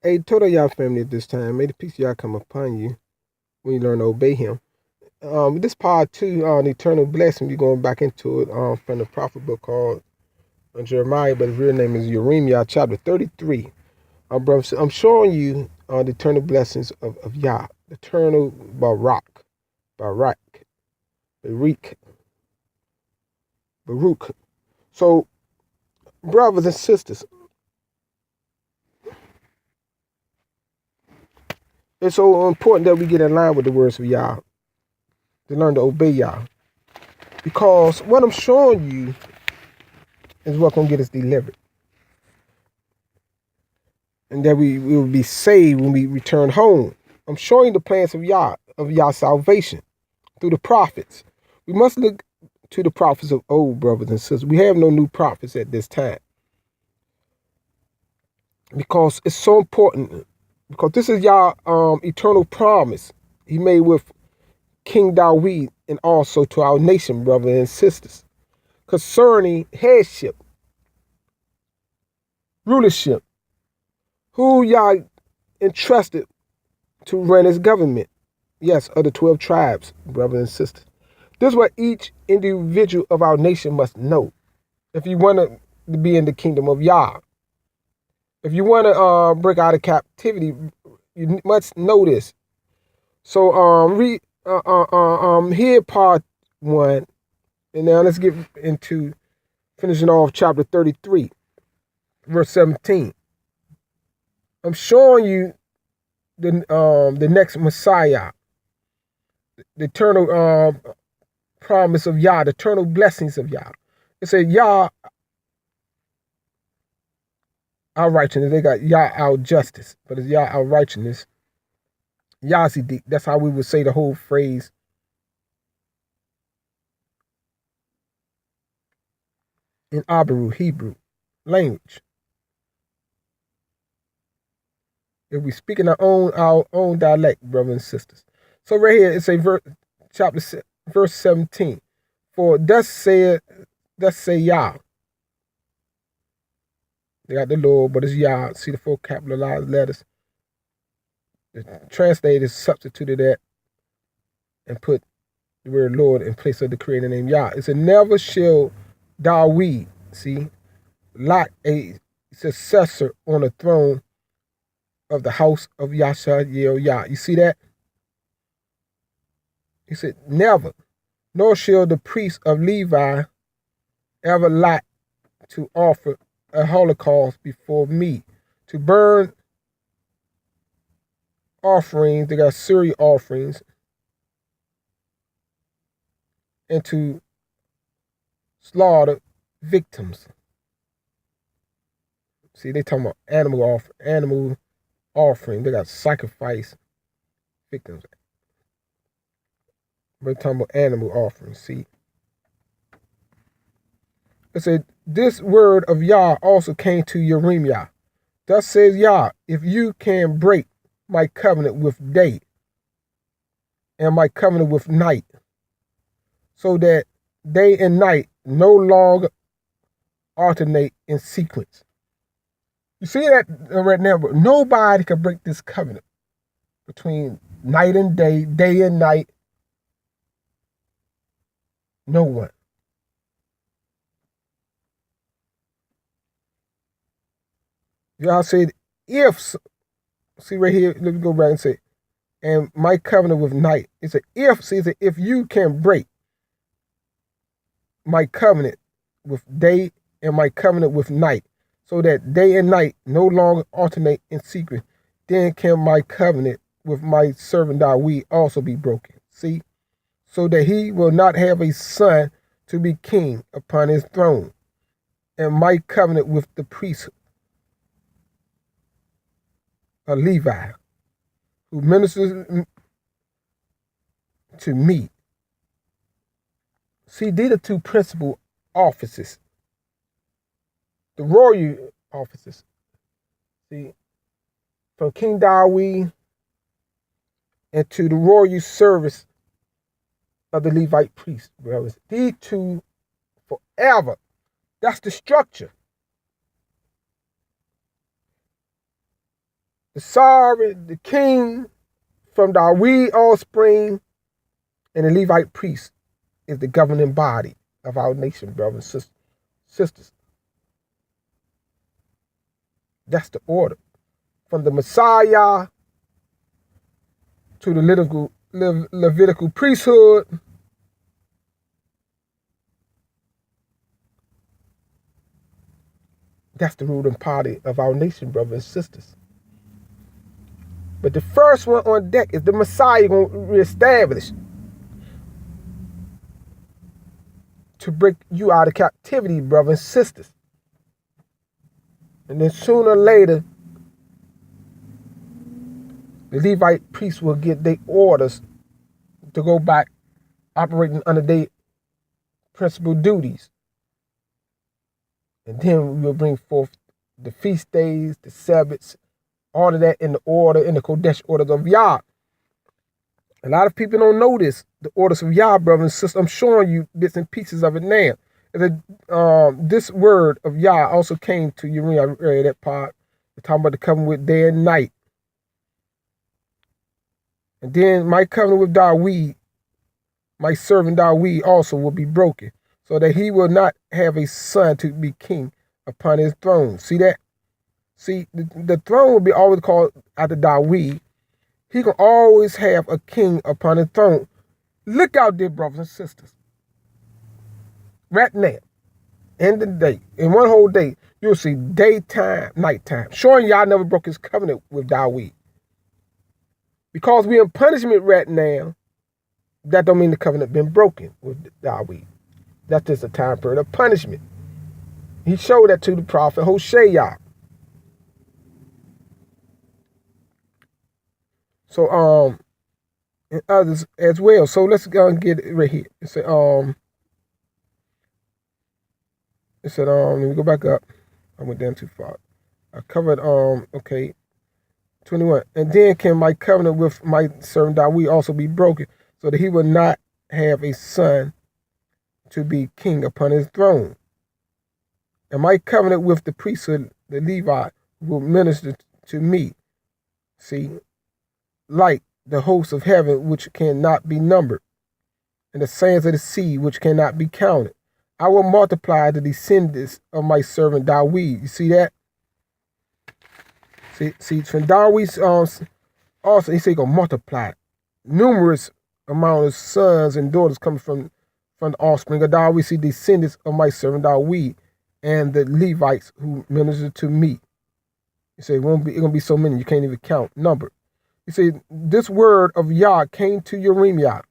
Hey, total y'all family at this time. May the peace of y'all come upon you when you learn to obey him. This part two on eternal blessing, we're going back into it from the prophet book called Jeremiah, but his real name is Jeremiah, chapter 33. Brothers, I'm showing you the eternal blessings of Yah, the eternal Barak, Barak, Baruch. So, brothers and sisters, it's so important that we get in line with the words of Yah, to learn to obey Yah. Because what I'm showing you is what's going to get us delivered. And that we will be saved when we return home. I'm showing the plans of Yah's salvation through the prophets. We must look to the prophets of old, brothers and sisters. We have no new prophets at this time. Because it's so important. Because this is Yah's eternal promise he made with King Dawid and also to our nation, brothers and sisters, concerning headship, rulership, who Yah entrusted to run his government. Yes, of the 12 tribes, brothers and sisters. This is what each individual of our nation must know. If you want to be in the kingdom of Yah, if you want to break out of captivity, you must know this. So read here part 1, and now let's get into finishing off chapter 33, verse 17. I'm showing you the next Messiah, the eternal promise of Yah, the eternal blessings of Yah. It said Yah, our righteousness. They got Yah, our justice, but it's Yah, our righteousness. Yah Siddiq. That's how we would say the whole phrase in Hebrew language. If we speak in our own dialect, brothers and sisters. So right here, it's a verse 17. For thus say Yah. They got the Lord, but it's Yah. See the four capitalized letters. The translators substituted that and put the word Lord in place of the creator name Yah. It's a never shall Dawid, see, lack a successor on the throne of the house of Yasha Yah. You see that? He said, never, nor shall the priest of Levi ever lack to offer a holocaust before me, to burn offerings, they got Syria offerings, and to slaughter victims. See, they talking about animal offering. They got sacrifice victims. We're talking about animal offerings. See, it said this word of Yah also came to Jeremiah. Thus says Yah, if you can break my covenant with day and my covenant with night, so that day and night no longer alternate in sequence. You see that right now, but nobody can break this covenant between night and day, day and night. No one. Y'all said, if, see right here, let me go back and say, and my covenant with night. It's a if, see, it's a if you can break my covenant with day and my covenant with night, so that day and night no longer alternate in secret, then can my covenant with my servant Dawid also be broken. See? So that he will not have a son to be king upon his throne. And my covenant with the priest of Levi, who ministers to me. See, these are two principal offices. The royal offices. See, from King Dawid and to the royal service of the Levite priest, brothers. These two forever. That's the structure. the sovereign, the king from David offspring, and the Levite priest is the governing body of our nation, brothers and sisters. That's the order. From the Messiah to the Levitical priesthood, that's the ruling party of our nation, brothers and sisters. But the first one on deck is the Messiah going to reestablish to break you out of captivity, brothers and sisters. And then sooner or later, the Levite priests will get their orders to go back operating under their principal duties. And then we will bring forth the feast days, the Sabbaths, all of that in the order, in the Kodesh orders of Yah. A lot of people don't know this, the orders of Yah, brothers and sisters. I'm showing you bits and pieces of it now. This word of Yah also came to you when I read that part. We're talking about the covenant with day and night. And then my covenant with David, my servant David, also will be broken, so that he will not have a son to be king upon his throne. See that? See, the throne will be always called after David. He can always have a king upon his throne. Look out there, brothers and sisters. Right now, in the day, in one whole day, you'll see daytime, nighttime, showing Yah never broke his covenant with David. Because we're in punishment right now, that don't mean the covenant been broken with David. That's just a time period of punishment. He showed that to the prophet Hosea. So, and others as well. So let's go and get it right here. It said, let me go back up. I went down too far. I covered, okay, 21. And then can my covenant with my servant David also be broken, so that he will not have a son to be king upon his throne. And my covenant with the priesthood, the Levite, will minister to me. See, like the hosts of heaven, which cannot be numbered, and the sands of the sea, which cannot be counted. I will multiply the descendants of my servant David. You see that? See, from David's also, he said he's going to multiply numerous amount of sons and daughters coming from the offspring of David. We see descendants of my servant David and the Levites who minister to me. You say it's going to be so many you can't even count number. You see, this word of Yah came to Jeremiah.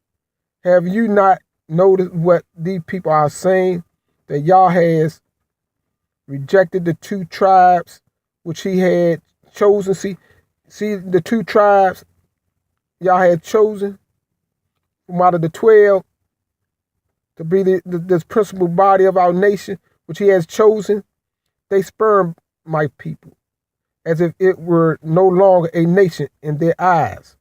Have you not noticed what these people are saying? That Yah has rejected the two tribes which he had chosen. See the two tribes Yah had chosen from out of the 12 to be this principal body of our nation, which he has chosen. They spurn my people as if it were no longer a nation in their eyes.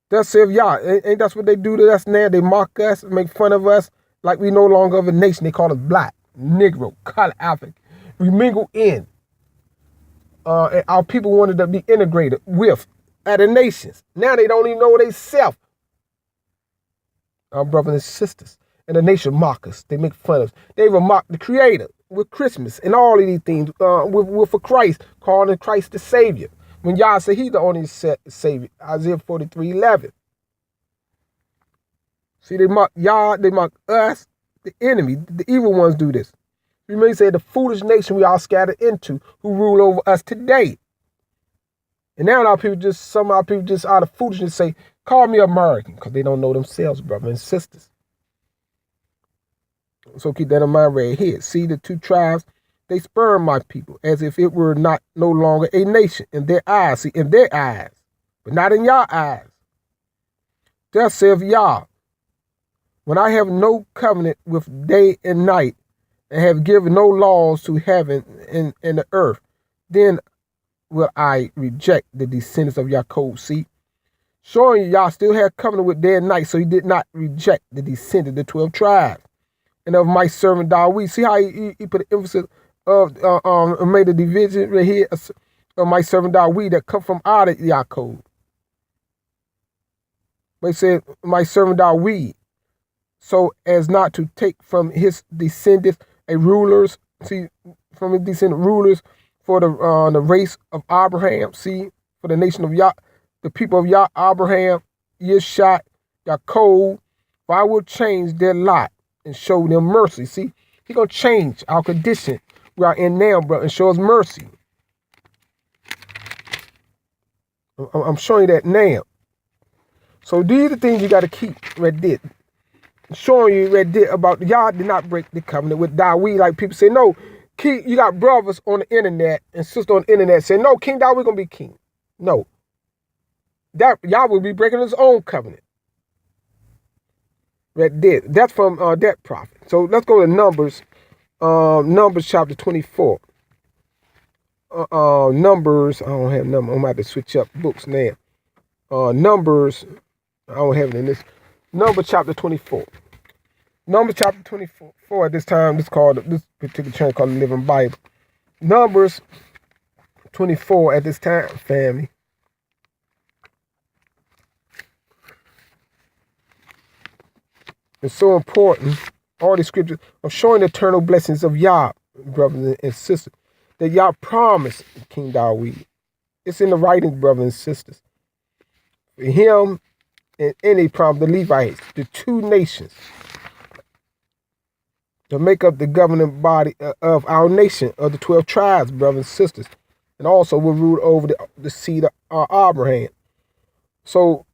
Thus saith Yah. Ain't that's what they do to us now? They mock us, make fun of us like we no longer of a nation. They call us black, Negro, color, African. We mingle in. And our people wanted to be integrated with other nations. Now they don't even know they self. Our brothers and sisters. And the nation mock us. They make fun of us. They even mock the Creator with Christmas and all of these things with for Christ, calling Christ the Savior. When Yah said he's the only Savior. Isaiah 43:11. See, they mock Yah, they mock us, the enemy, the evil ones do this. We may say the foolish nation we all scattered into who rule over us today. And now some of our people just out of foolishness say, call me American, because they don't know themselves, brothers and sisters. So keep that in mind right here. See, the two tribes, they spurn my people as if it were no longer a nation in their eyes. See, in their eyes, but not in your eyes. Thus saith Yah, when I have no covenant with day and night, and have given no laws to heaven and the earth, then will I reject the descendants of Jacob. See, showing Yah still had covenant with day and night, so he did not reject the descendants, the 12 tribes, and of my servant David. See how he put an emphasis of made a division right here of my servant Dawid that come from out of Yaakov. But he said, my servant Dawid, so as not to take from his descendants a rulers, see, from his descendant rulers for the race of Abraham, see, for the nation of the people of Abraham, Yishak, Yaakov, for I will change their lot and show them mercy. See, He's going to change our condition we are in now, bro, and show us mercy. I'm showing you that now. So these are the things you got to keep right there. Showing you right there about y'all did not break the covenant with Dawid. Like people say, no, you got brothers on the internet and sisters on the internet saying, no, King Dawid going to be king. No. That y'all will be breaking his own covenant. Right there. That's from that prophet. So let's go to Numbers. Numbers chapter 24. Numbers, I don't have numbers. I'm going to have to switch up books now. Numbers, I don't have it in this. Numbers chapter 24. Numbers chapter 24 at this time, this particular chapter called the Living Bible. Numbers 24 at this time, family. It's so important, all the scriptures of showing the eternal blessings of Yah, brothers and sisters, that Yah promised King Dawid. It's in the writings, brothers and sisters. For him and any promise, the Levites, the two nations, to make up the governing body of our nation, of the 12 tribes, brothers and sisters, and also will rule over the seed of Abraham. So,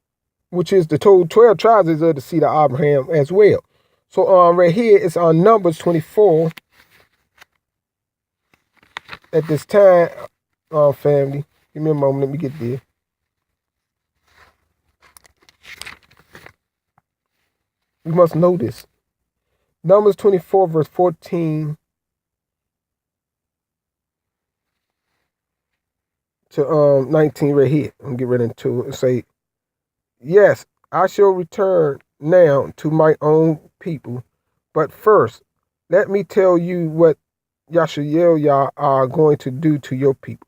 which is the total 12 tribes is of the seed of Abraham as well. So right here it's on Numbers 24 at this time, family. Give me a moment, let me get there. We must know this. Numbers 24 verse 14 to 19 right here. I'm going to get right into it and say, yes, I shall return now to my own people, but first, let me tell you what Yashael are going to do to your people.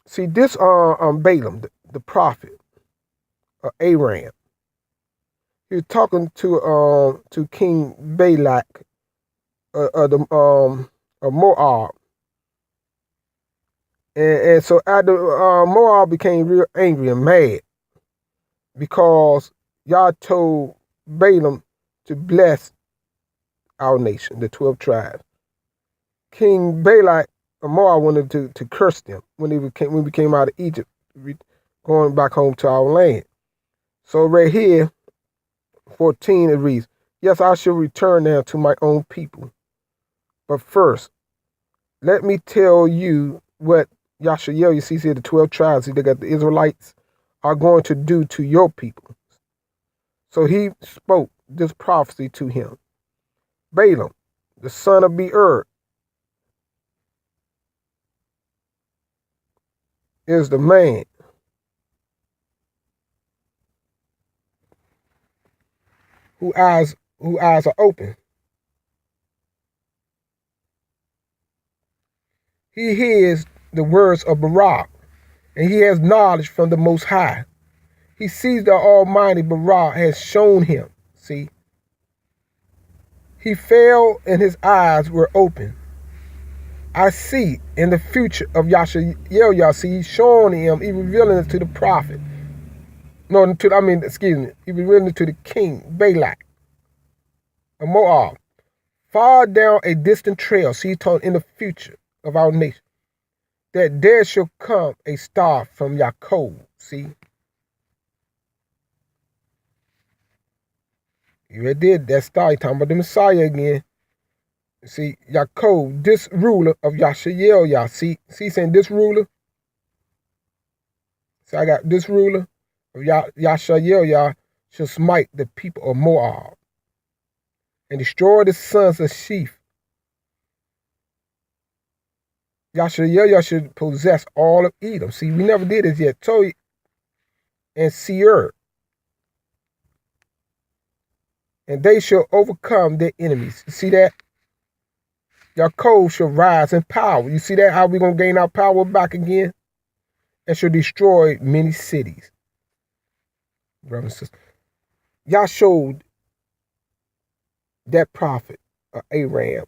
See, this Balaam, the prophet of Aram, he was talking to King Balak of Moab, and so after Moab became real angry and mad, because Yah told Balaam to bless our nation, the 12 tribes. King Balak of Moab wanted to curse them when we came out of Egypt, going back home to our land. So right here, 14, it reads, yes, I shall return now to my own people. But first, let me tell you what Yashael, you see here, the 12 tribes, they got the Israelites, are going to do to your people. So he spoke this prophecy to him. Balaam, the son of Beor, is the man whose eyes are open. He hears the words of Barak, and he has knowledge from the Most High. He sees the Almighty Barak has shown him. See, he fell and his eyes were open. I see in the future of Yashael, see, he's showing him, he revealing it to the prophet. He revealing it to the king, Balak, of Moab. Far down a distant trail, see, he's talking in the future of our nation, that there shall come a star from Yaakov, see. You read there, that star, he's talking about the Messiah again. See, Yaakov, this ruler of Yashael, see, saying this ruler. So I got this ruler of Yashael, shall smite the people of Moab and destroy the sons of Sheph. Yashael should possess all of Edom. See, we never did this yet. Toy and Seir. And they shall overcome their enemies. You see that? Yaakov shall rise in power. You see that? How we going to gain our power back again? and shall destroy many cities. Brothers and sisters, Yah showed that prophet, Aram,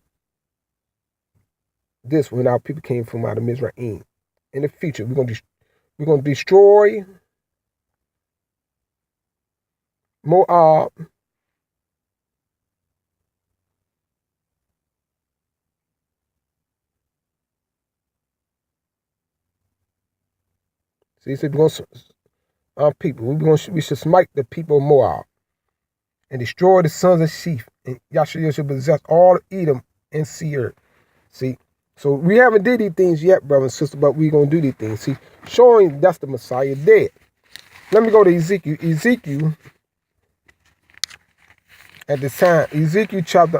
this when our people came from out of Mizraim. In the future, we're gonna destroy Moab, see, he said we're gonna our people. We should smite the people of Moab and destroy the sons of Sheph, and Yahshua shall possess all of Edom and Seir. See, so we haven't did these things yet, brothers and sisters, but we're gonna do these things. See, showing that's the Messiah dead. Let me go to Ezekiel. Ezekiel at the time, Ezekiel chapter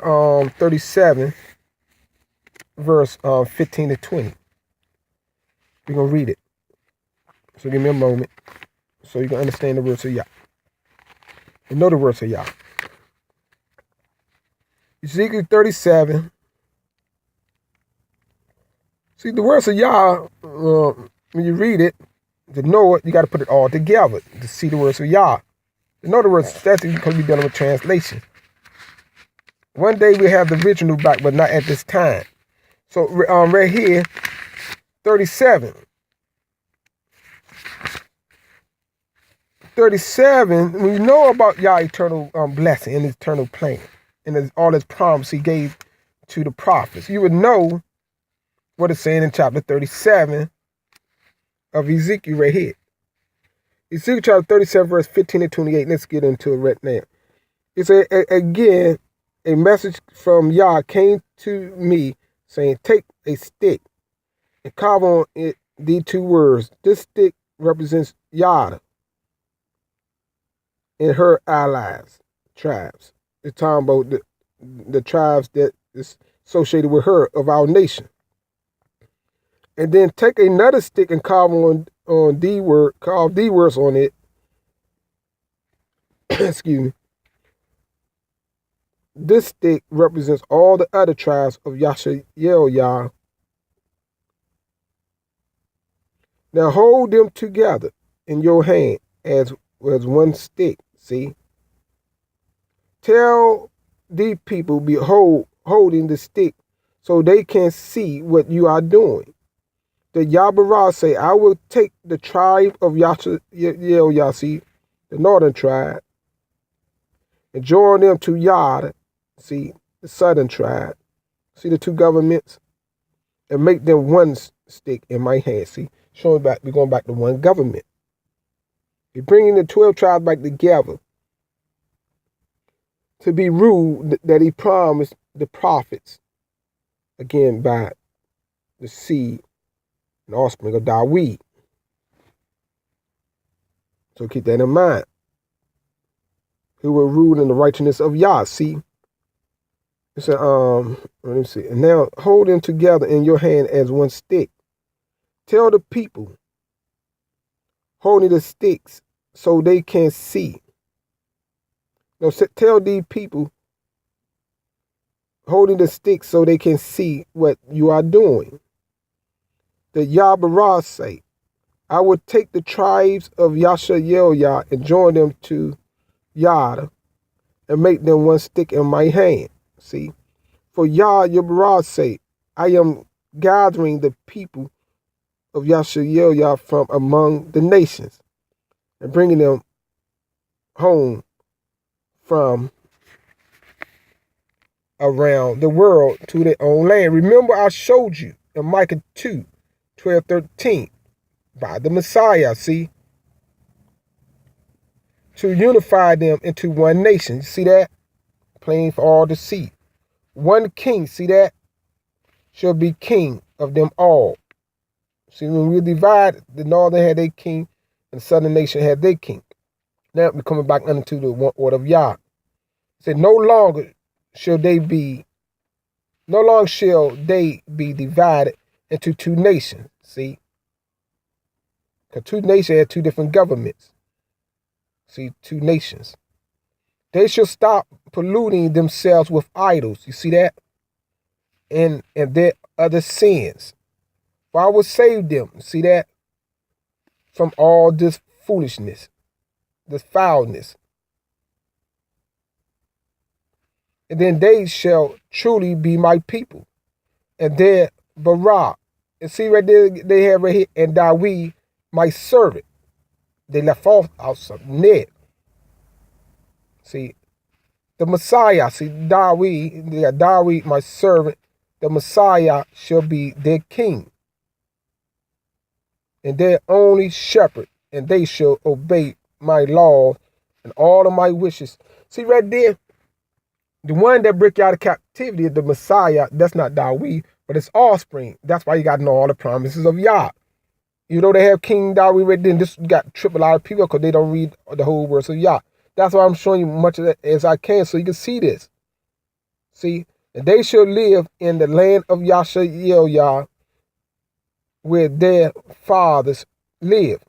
37, verse 15 to 20. We're gonna read it. So give me a moment, so you can understand the words of Yah. And know the words of Yah. Ezekiel 37. See, the words of Yah, when you read it, to know it, you got to put it all together to see the words of Yah. To know the words, that's because we're dealing with translation. One day we have the original back, but not at this time. So right here, 37. 37, when you know about Yah's eternal blessing and his eternal plan and all his promise he gave to the prophets, you would know what it's saying in chapter 37 of Ezekiel right here. Ezekiel chapter 37, verse 15 and 28. Let's get into it right now. It's again, a message from Yah came to me saying, take a stick and carve on it these two words. This stick represents Yah and her allies, tribes. It's talking about the tribes that is associated with her of our nation. And then take another stick and carve the words on it. Excuse me. This stick represents all the other tribes of Yah. Now hold them together in your hand as one stick. See? Tell the people, behold, holding the stick so they can see what you are doing. The BARAK say, I will take the tribe of Yahshua, the northern tribe, and join them to Yah, see, the southern tribe, see the two governments, and make them one stick in my hand. See, showing back, we're going back to one government. We're bringing the 12 tribes back together to be ruled that he promised the prophets, again, by the seed and offspring of David. So keep that in mind. Who will rule in the righteousness of Yah. See? It said, let me see. And now hold them together in your hand as one stick. Tell the people, holding the sticks so they can see. No, tell these people, holding the sticks so they can see what you are doing. The BARAK say, I will take the tribes of Yah and join them to Yah and make them one stick in my hand. See? For BARAK say, I am gathering the people of Yah from among the nations and bringing them home from around the world to their own land. Remember, I showed you in Micah 2, 12, 13, by the Messiah, see, to unify them into one nation. You see that? Plain for all to see. One king, see that? Shall be king of them all. See, when we divide, the northern had their king and the southern nation had their king. Now we're coming back unto the one order of Yah. It said, no longer shall they be divided into two nations. See? Because two nations had two different governments. See, two nations. They shall stop polluting themselves with idols. You see that? And their other sins. For I will save them. See that? from all this foolishness, this foulness. And then they shall truly be my people. And then BARAK. And see right there, they have right here, and Dawid, my servant. They left off out some Ned. See, the Messiah, see, Dawid, my servant, the Messiah shall be their king and their only shepherd, and they shall obey my laws and all of my wishes. See right there, the one that break you out of captivity is the Messiah. That's not Dawid, but it's offspring. That's why you got to know all the promises of Yah. You know they have King Dawid right there, and this got triple out of people because they don't read the whole words of Yah. That's why I'm showing you much of that as I can so you can see this. See, and they shall live in the land of Yah, where their fathers live,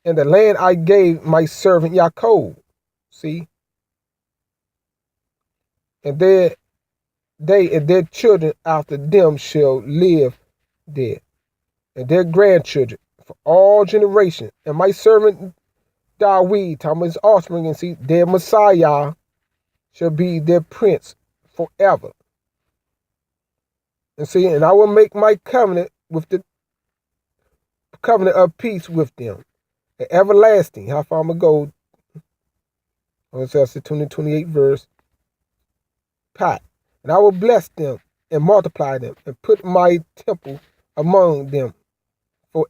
in the land I gave my servant Yaakov. See, and they and their children after them shall live there, and their grandchildren for all generations. And my servant Dawid, Thomas' offspring, and see, their Messiah shall be their prince forever. And see, and I will make my covenant with the covenant of peace with them, and everlasting. How far I'm going to go? That's the 28th verse. Pat. And I will bless them and multiply them and put my temple among them forever.